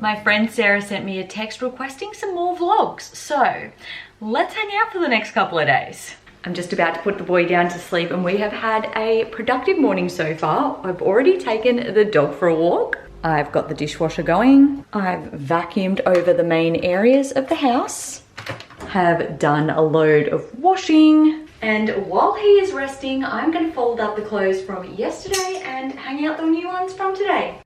My friend Sarah sent me a text requesting some more vlogs, so let's hang out for the next couple of days. I'm just about to put the boy down to sleep and we have had a productive morning so far. I've already taken the dog for a walk. I've got the dishwasher going. I've vacuumed over the main areas of the house. Have done a load of washing. And while he is resting, I'm gonna fold up the clothes from yesterday and hang out the new ones from today.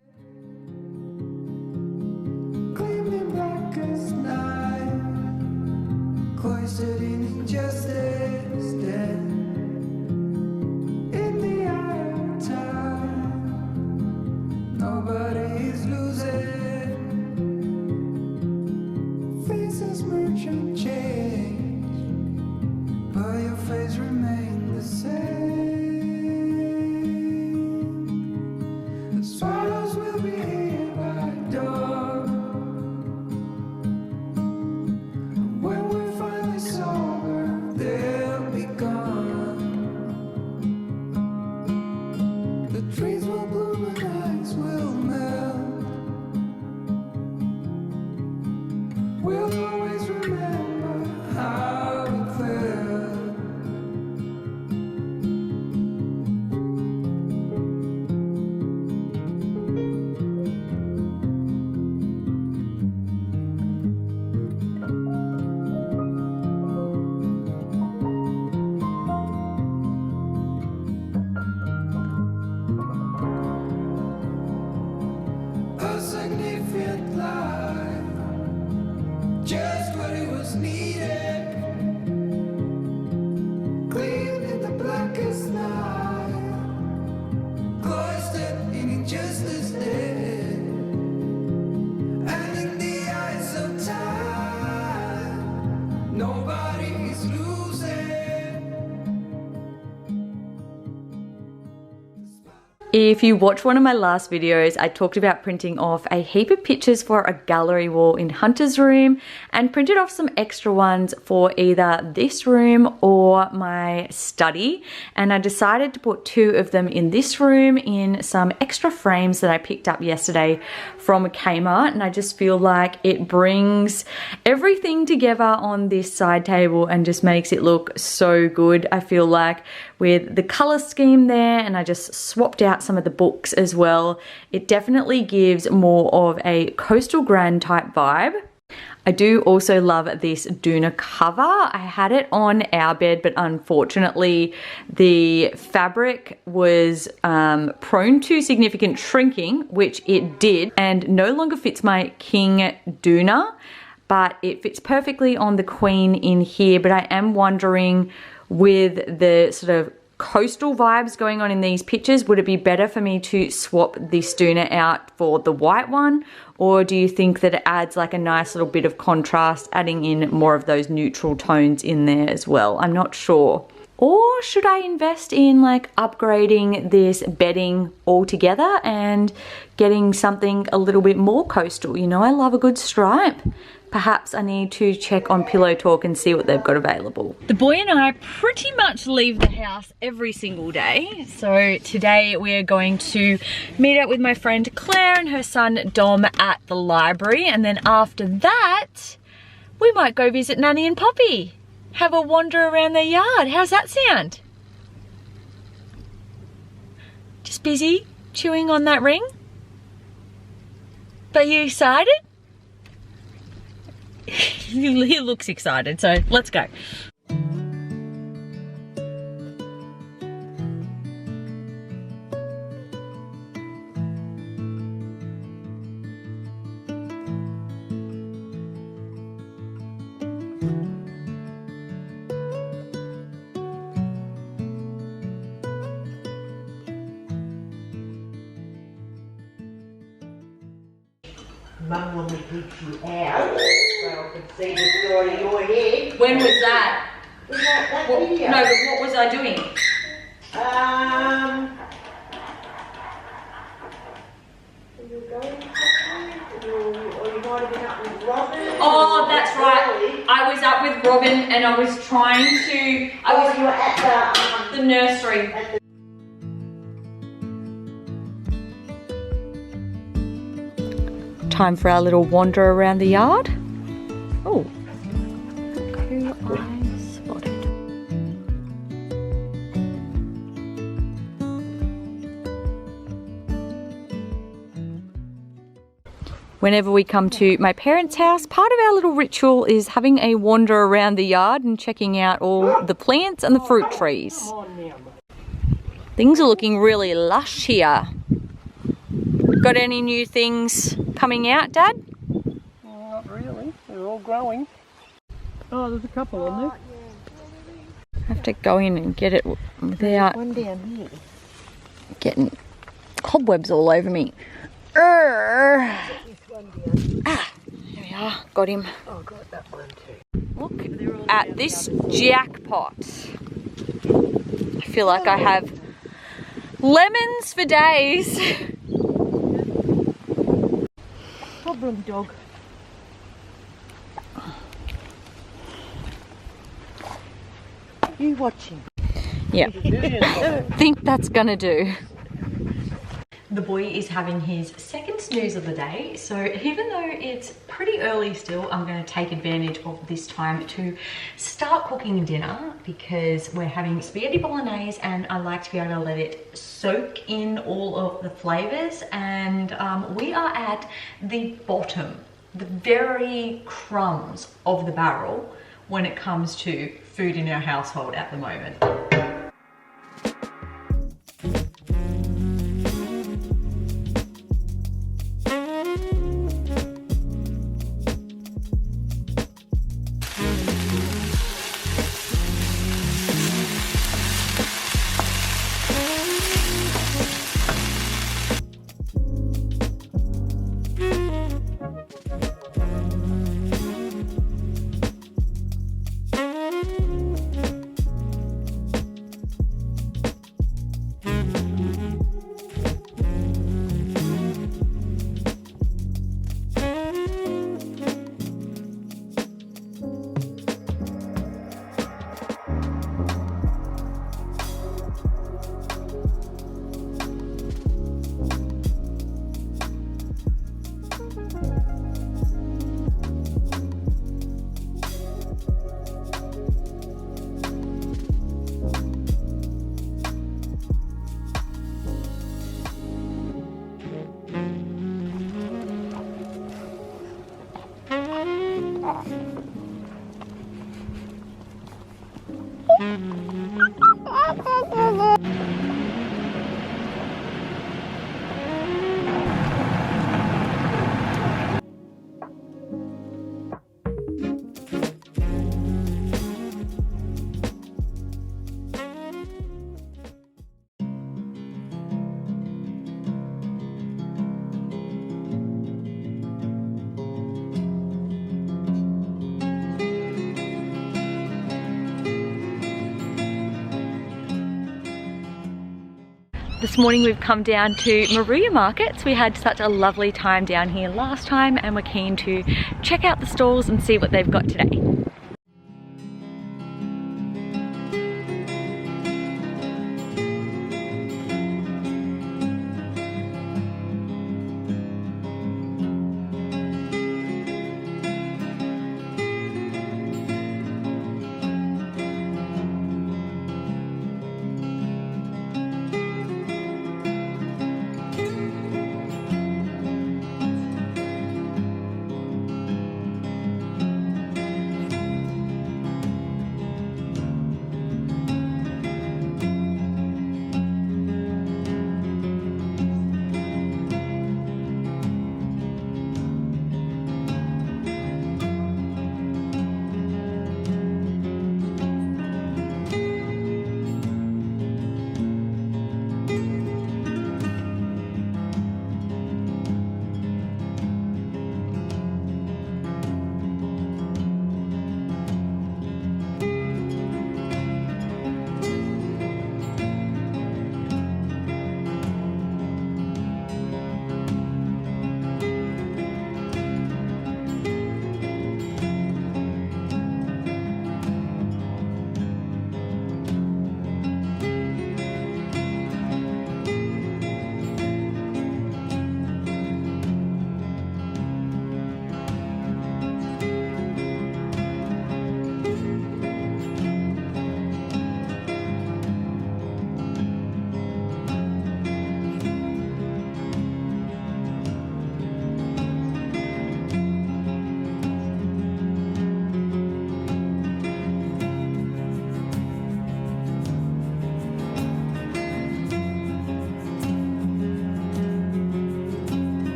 If you watched one of my last videos, I talked about printing off a heap of pictures for a gallery wall in Hunter's room and printed off some extra ones for either this room or my study. And I decided to put 2 of them in this room in some extra frames that I picked up yesterday from Kmart. And I just feel like it brings everything together on this side table and just makes it look so good. I feel like with the color scheme there, and I just swapped out some of the books as well, it definitely gives more of a coastal grand type vibe. I do also love this doona cover. I had it on our bed, but unfortunately the fabric was prone to significant shrinking, which it did, and no longer fits my king doona, but it fits perfectly on the queen in here. But I am wondering, with the sort of coastal vibes going on in these pictures, would it be better for me to swap this doona out for the white one? Or do you think that it adds like a nice little bit of contrast, adding in more of those neutral tones in there as well? I'm not sure. Or should I invest in like upgrading this bedding altogether and getting something a little bit more coastal? You know, I love a good stripe. Perhaps I need to check on Pillow Talk and see what they've got available. The boy and I pretty much leave the house every single day. So today we're going to meet up with my friend Claire and her son Dom at the library. And then after that, we might go visit Nanny and Poppy. Have a wander around their yard. How's that sound? Just busy chewing on that ring? But you excited? He looks excited, so let's go. Mum when we keep you out, so I could see the side of your head. When was that? Was that What, video? no, but what was I doing? You were going or you might have been up with Robin. Oh, that's right. I was up with Robin and I was trying to. You were at the nursery. Time for our little wander around the yard. Oh, who I spotted. Whenever we come to my parents' house, part of our little ritual is having a wander around the yard and checking out all the plants and the fruit trees. Things are looking really lush here. Got any new things coming out, Dad? Not really. They're all growing. Oh, there's a couple on there. I have to go in and get it without One down here. getting cobwebs all over me. Ah, there we are. Got him. Oh, got that one too. Look at this jackpot. I feel like I have lemons for days. Problem dog. You watching? Yeah, I think that's gonna do. The boy is having his second snooze of the day, so even though it's pretty early still, I'm going to take advantage of this time to start cooking dinner because we're having spaghetti bolognese and I like to be able to let it soak in all of the flavors, and we are at the bottom, the very crumbs of the barrel when it comes to food in our household at the moment. This morning we've come down to Moruya Markets. We had such a lovely time down here last time and we're keen to check out the stalls and see what they've got today.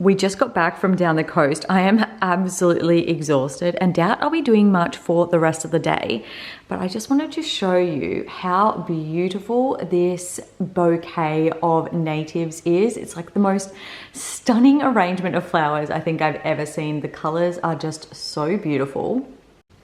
We just got back from down the coast. I am absolutely exhausted and doubt I'll be doing much for the rest of the day. But I just wanted to show you how beautiful this bouquet of natives is. It's like the most stunning arrangement of flowers I think I've ever seen. The colors are just so beautiful.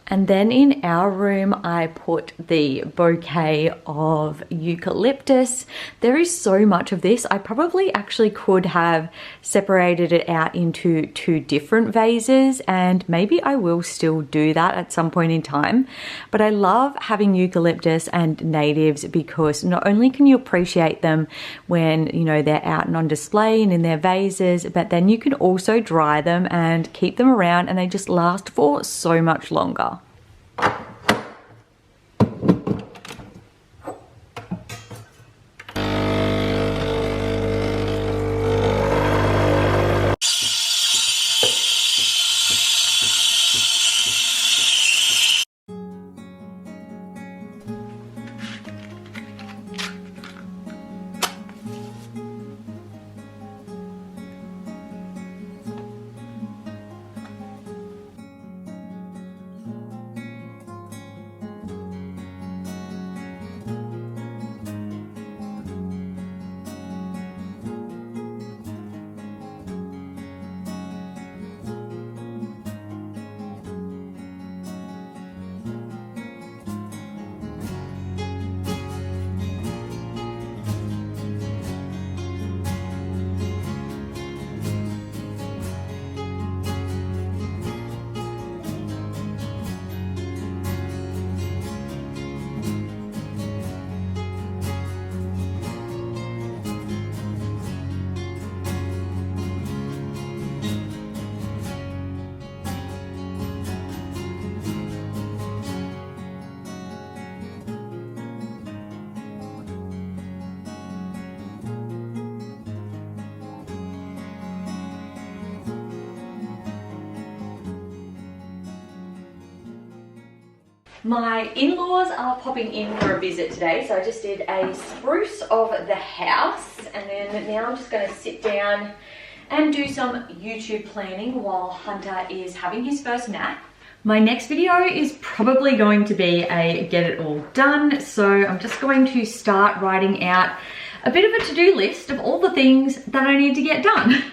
And then in our room, I put the bouquet of eucalyptus. There is so much of this. I probably actually could have separated it out into 2 different vases, and maybe I will still do that at some point in time. But I love having eucalyptus and natives because not only can you appreciate them when, you know, they're out and on display and in their vases, but then you can also dry them and keep them around, and they just last for so much longer. My in-laws are popping in for a visit today, so I just did a spruce of the house, and then now I'm just going to sit down and do some YouTube planning while Hunter is having his first nap. My next video is probably going to be a get it all done, so I'm just going to start writing out a bit of a to-do list of all the things that I need to get done.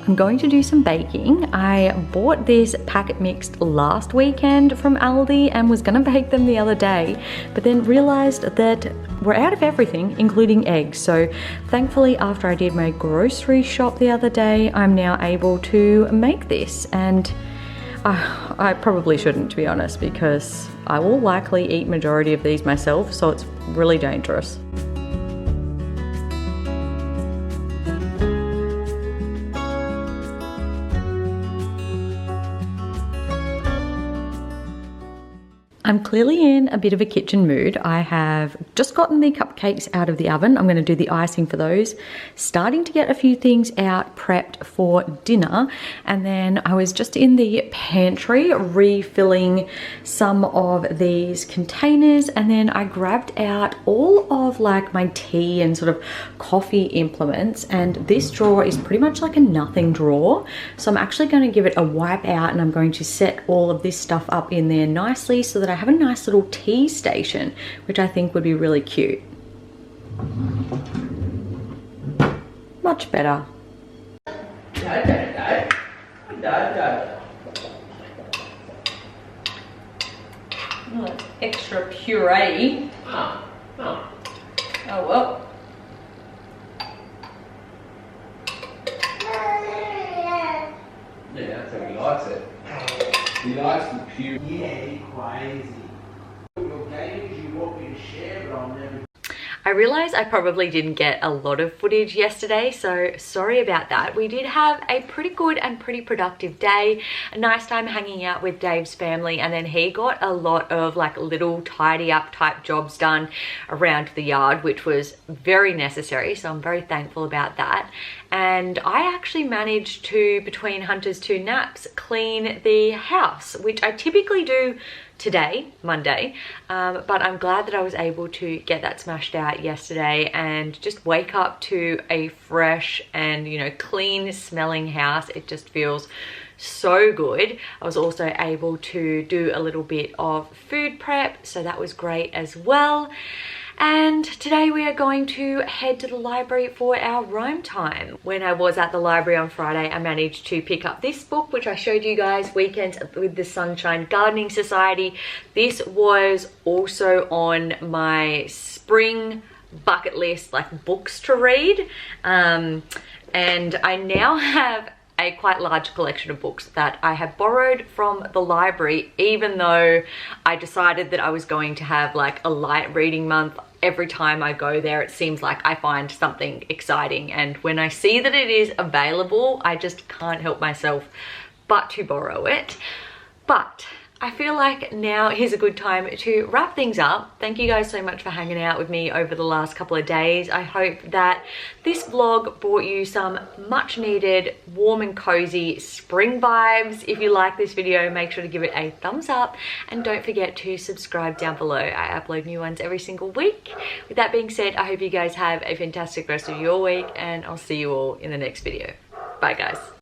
I'm going to do some baking. I bought this packet mixed last weekend from Aldi and was gonna bake them the other day, but then realized that we're out of everything, including eggs. So thankfully, after I did my grocery shop the other day, I'm now able to make this. And I probably shouldn't, to be honest, because I will likely eat majority of these myself, so it's really dangerous. I'm clearly in a bit of a kitchen mood. I have just gotten the cupcakes out of the oven. I'm going to do the icing for those. Starting to get a few things out prepped for dinner. And then I was just in the pantry refilling some of these containers. And then I grabbed out all of like my tea and sort of coffee implements. And this drawer is pretty much like a nothing drawer. So I'm actually going to give it a wipe out, and I'm going to set all of this stuff up in there nicely so that I have a nice little tea station, which I think would be really cute. Much better. Oh, extra puree. Oh well. Yeah, that's how he likes it. He likes the pure. Yeah, you're crazy. Your game is you want me to share, but I'll never. I realized I probably didn't get a lot of footage yesterday, so sorry about that. We did have a pretty good and pretty productive day. A nice time hanging out with Dave's family, and then he got a lot of like little tidy up type jobs done around the yard, which was very necessary, so I'm very thankful about that. and I actually managed to, between Hunter's 2 naps, clean the house, which I typically do today, Monday, but I'm glad that I was able to get that smashed out yesterday and just wake up to a fresh and, you know, clean smelling house. It just feels so good. I was also able to do a little bit of food prep, so that was great as well. And today we are going to head to the library for our Rome time. When I was at the library on Friday, I managed to pick up this book, which I showed you guys, Weekends with the Sunshine Gardening Society. This was also on my spring bucket list, like books to read. And I now have a quite large collection of books that I have borrowed from the library, even though I decided that I was going to have like a light reading month. Every time I go there, it seems like I find something exciting, and when I see that it is available, I just can't help myself but to borrow it. But I feel like now is a good time to wrap things up. Thank you guys so much for hanging out with me over the last couple of days. I hope that this vlog brought you some much needed warm and cozy spring vibes. If you like this video, make sure to give it a thumbs up and don't forget to subscribe down below. I upload new ones every single week. With that being said, I hope you guys have a fantastic rest of your week, and I'll see you all in the next video. Bye guys.